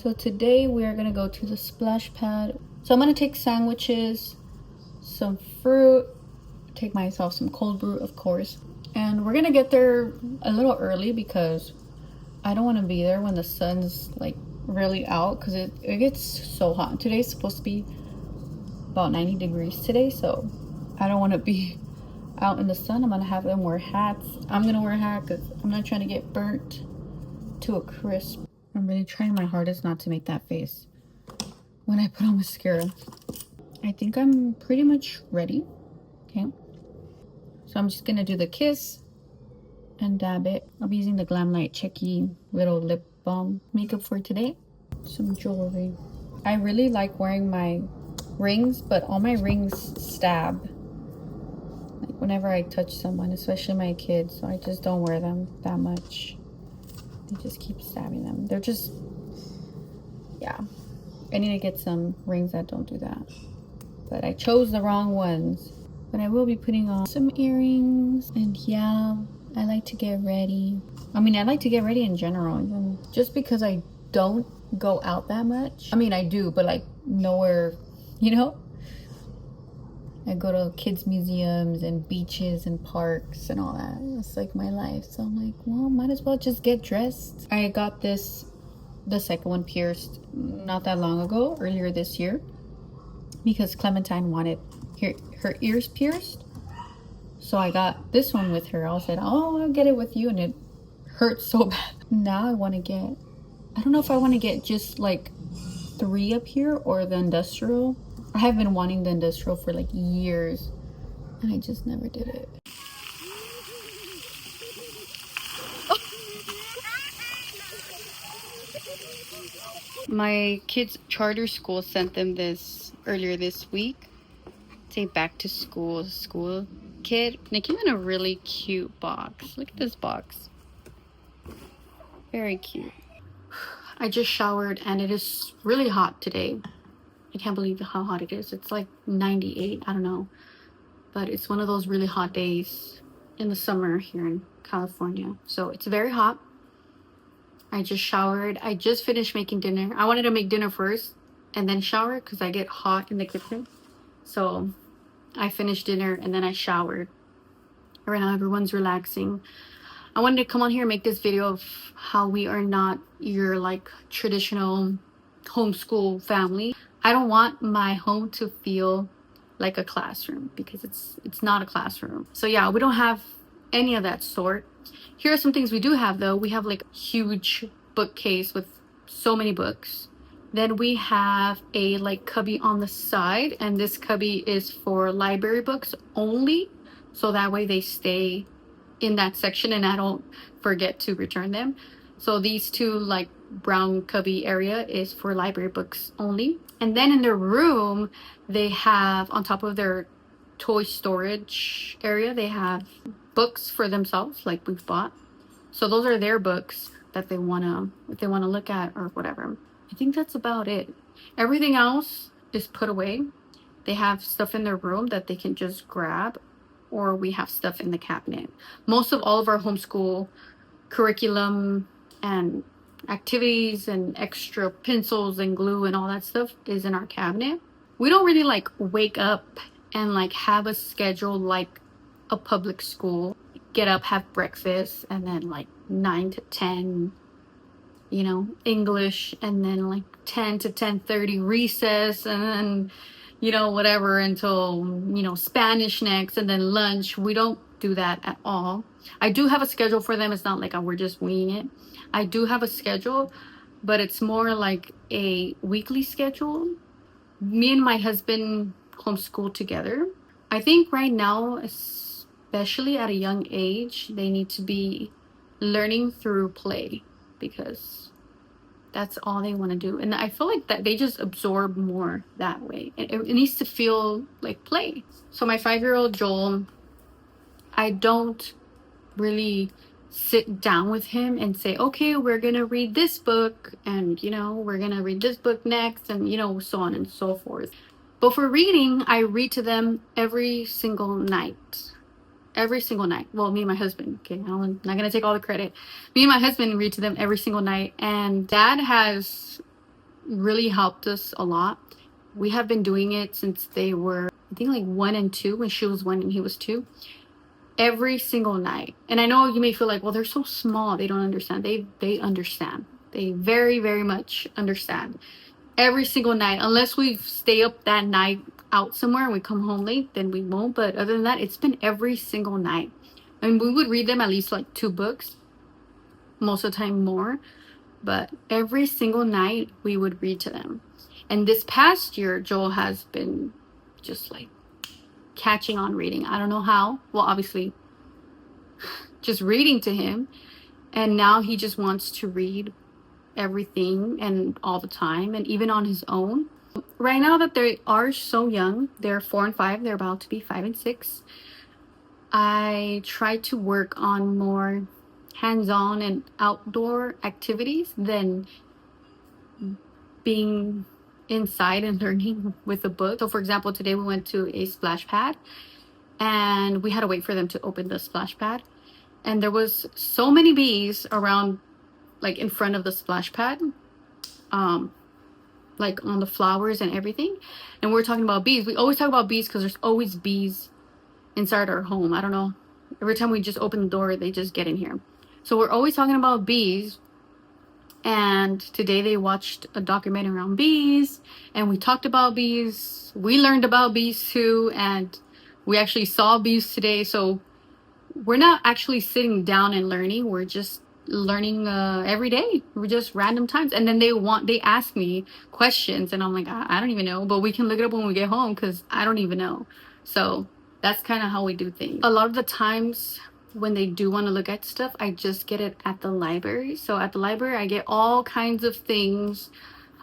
So today we are gonna go to the splash pad. So I'm gonna take sandwiches, some fruit, take myself some cold brew, of course. And we're gonna get there a little early because I don't want to be there when the sun's like really out, because it gets so hot. Today's supposed to be about 90 degrees today, so I don't want to be out in the sun. I'm gonna have them wear hats. I'm gonna wear a hat because I'm not trying to get burnt to a crisp. I'm really trying my hardest not to make that face when I put on mascara. I think I'm pretty much ready. Okay, so I'm just gonna do the kiss and dab it. I'll be using the Glam Light Checky little lip balm makeup for today. Some jewelry. I really like wearing my rings, but all my rings stab like whenever I touch someone, especially my kids, so I just don't wear them that much. They just keep stabbing them. They're just, yeah, I need to get some rings that don't do that, but I chose the wrong ones. But I will be putting on some earrings, and yeah, I like to get ready. I mean, I like to get ready in general, even just because I don't go out that much. I mean, I do, but like nowhere, you know? I go to kids museums and beaches and parks and all that. It's like my life. So I'm like, well, might as well just get dressed. I got this, the second one, pierced not that long ago, earlier this year, because Clementine wanted her ears pierced. So I got this one with her. I said, oh, I'll get it with you, and it hurts so bad. Now I want to get, I don't know if I want to get just like 3 up here or the industrial. I have been wanting the industrial for like years, and I just never did it. My kids' charter school sent them this earlier this week. It's a back to school kit. And it came in a really cute box. Look at this box. Very cute. I just showered and it is really hot today. I can't believe how hot it is. It's like 98, I don't know. But it's one of those really hot days in the summer here in California. So it's very hot. I just showered. I just finished making dinner. I wanted to make dinner first and then shower because I get hot in the kitchen. So I finished dinner and then I showered. Right now everyone's relaxing. I wanted to come on here and make this video of how we are not your like traditional homeschool family. I don't want my home to feel like a classroom, because it's not a classroom. So yeah, we don't have any of that sort. Here are some things we do have though. We have like a huge bookcase with so many books. Then we have a like cubby on the side, and this cubby is for library books only, so that way they stay in that section and I don't forget to return them. So these two like brown cubby area is for library books only. And then in their room, they have, on top of their toy storage area, they have books for themselves, like we've bought. So those are their books that they wanna, if they wanna look at or whatever. I think that's about it. Everything else is put away. They have stuff in their room that they can just grab, or we have stuff in the cabinet. Most of all of our homeschool curriculum and activities and extra pencils and glue and all that stuff is in our cabinet. We don't really like wake up and like have a schedule like a public school. Get up, have breakfast, and then like 9 to 10, you know, English, and then like 10 to 10:30 recess, and then, you know, whatever until, you know, Spanish next, and then lunch. We don't do that at all. I do have a schedule for them. It's not like we're just winging it. I do have a schedule, but it's more like a weekly schedule. Me and my husband homeschool together. I think right now, especially at a young age, they need to be learning through play, because that's all they want to do. And I feel like that they just absorb more that way. It needs to feel like play. So my 5-year-old Joel, I don't really sit down with him and say, okay, we're gonna read this book, and you know, we're gonna read this book next, and you know, so on and so forth. But for reading, I read to them every single night. Every single night. Well, me and my husband. Okay, I'm not gonna take all the credit. Me and my husband read to them every single night, and Dad has really helped us a lot. We have been doing it since they were, I think, like 1 and 2, when she was 1 and he was 2, every single night. And I know you may feel like, well, they're so small, they don't understand. They understand. They very, very much understand. Every single night, unless we stay up that night out somewhere and we come home late, then we won't. But other than that, it's been every single night. And we would read them at least like 2 books, most of the time more. But every single night we would read to them. And this past year, Joel has been just like catching on reading. I don't know how. Well, obviously, just reading to him. And now he just wants to read everything and all the time, and even on his own. Right now that they are so young, they're 4 and 5, they're about to be 5 and 6, I try to work on more hands-on and outdoor activities than being inside and learning with a book. So for example, today we went to a splash pad and we had to wait for them to open the splash pad, and there was so many bees around, like in front of the splash pad, like on the flowers and everything. And we're talking about bees. We always talk about bees because there's always bees inside our home. I don't know, every time we just open the door they just get in here. So we're always talking about bees. And today they watched a documentary around bees, and we talked about bees. We learned about bees too, and we actually saw bees today. So we're not actually sitting down and learning, we're just learning every day. We're just random times. And then they ask me questions and I'm like, I don't even know, but we can look it up when we get home because I don't even know. So that's kind of how we do things. A lot of the times when they do want to look at stuff, I just get it at the library. So at the library I get all kinds of things,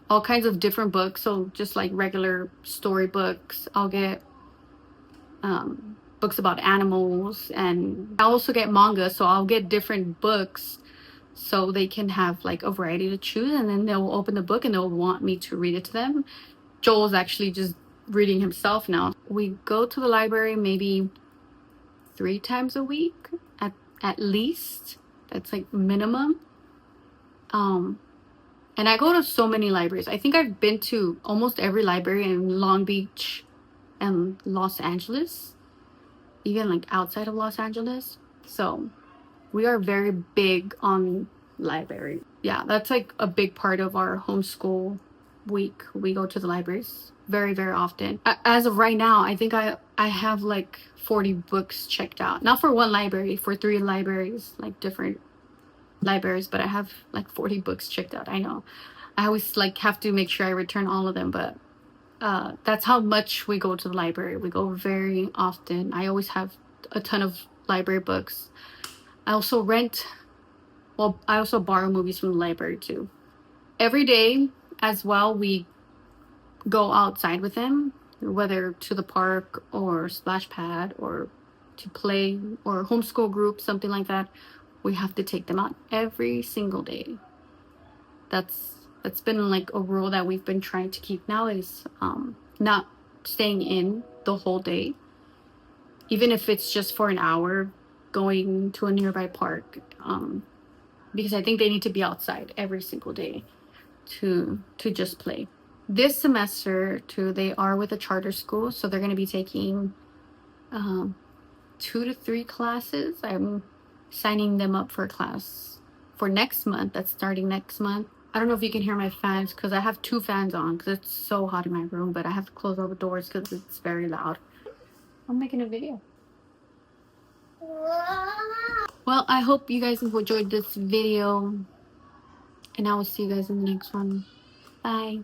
all kinds of different books. So just like regular storybooks, I'll get books about animals, and I also get manga. So I'll get different books so they can have like a variety to choose, and then they'll open the book and they'll want me to read it to them. Joel's actually just reading himself now. We go to the library maybe 3 times a week at least. That's like minimum. And I go to so many libraries. I think I've been to almost every library in Long Beach and Los Angeles, even like outside of Los Angeles. So we are very big on library. Yeah, that's like a big part of our homeschool week. We go to the libraries very, very often. As of right now, I think I have like 40 books checked out. Not for one library, for 3 libraries, like different libraries, but I have like 40 books checked out. I know. I always like have to make sure I return all of them, but that's how much we go to the library. We go very often. I always have a ton of library books. I also I also borrow movies from the library too. Every day as well, we go outside with them, whether to the park or splash pad or to play or homeschool group, something like that. We have to take them out every single day. That's been like a rule that we've been trying to keep now, is not staying in the whole day, even if it's just for an hour, going to a nearby park, because I think they need to be outside every single day to just play. This semester too, they are with a charter school, so they're going to be taking 2 to 3 classes. I'm signing them up for a class for next month. That's starting next month. I don't know if you can hear my fans because I have 2 fans on because it's so hot in my room, but I have to close all the doors because it's very loud. I'm making a video. Well, I hope you guys enjoyed this video, and I will see you guys in the next one. Bye.